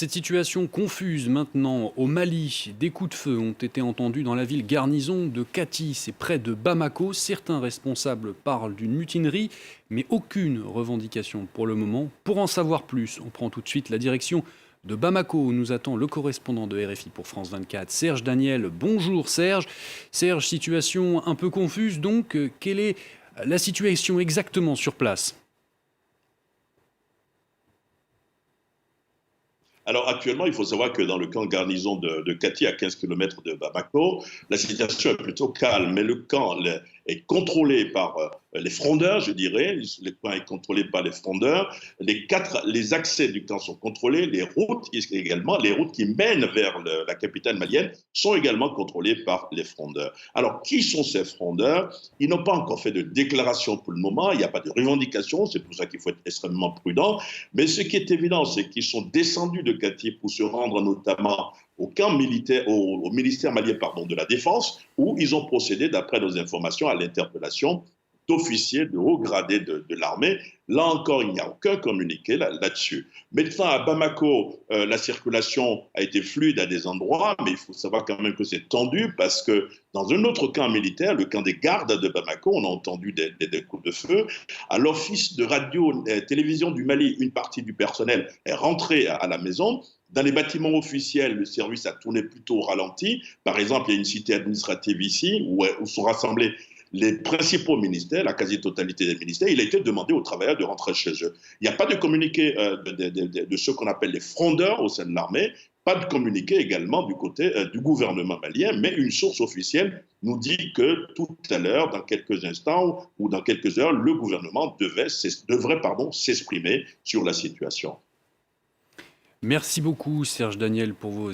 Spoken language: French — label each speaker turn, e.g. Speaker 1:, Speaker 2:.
Speaker 1: Cette situation confuse maintenant au Mali. Des coups de feu ont été entendus dans la ville garnison de Kati, c'est près de Bamako. Certains responsables parlent d'une mutinerie, mais aucune revendication pour le moment. Pour en savoir plus, on prend tout de suite la direction de Bamako, où nous attend le correspondant de RFI pour France 24, Serge Daniel. Bonjour Serge. Serge, situation un peu confuse donc. Quelle est la situation exactement sur place ?
Speaker 2: Alors actuellement, il faut savoir que dans le camp garnison de Kati, à 15 km de Bamako, la situation est plutôt calme, mais le camp est contrôlé par les frondeurs, je dirais. Le camp est contrôlé par les frondeurs. Les accès du camp sont contrôlés. Les routes également, les routes qui mènent vers la capitale malienne sont également contrôlées par les frondeurs. Alors, qui sont ces frondeurs? Ils n'ont pas encore fait de déclaration pour le moment. Il n'y a pas de revendication. C'est pour ça qu'il faut être extrêmement prudent. Mais ce qui est évident, c'est qu'ils sont descendus de Kati pour se rendre notamment au camp militaire, au ministère malien de la Défense, où ils ont procédé, d'après nos informations, à l'interpellation d'officiers de haut gradé de l'armée. Là encore, il n'y a aucun communiqué là-dessus. Maintenant, à Bamako, la circulation a été fluide à des endroits, mais il faut savoir quand même que c'est tendu parce que dans un autre camp militaire, le camp des gardes de Bamako, on a entendu des coups de feu. À l'office de radio-télévision du Mali, une partie du personnel est rentrée à la maison. Dans les bâtiments officiels, le service a tourné plutôt au ralenti. Par exemple, il y a une cité administrative ici où sont rassemblés les principaux ministères, la quasi-totalité des ministères. Il a été demandé aux travailleurs de rentrer chez eux. Il n'y a pas de communiqué de ceux qu'on appelle les frondeurs au sein de l'armée, pas de communiqué également du côté du gouvernement malien, mais une source officielle nous dit que tout à l'heure, dans quelques instants ou dans quelques heures, le gouvernement devrait s'exprimer sur la situation.
Speaker 1: Merci beaucoup Serge Daniel pour vos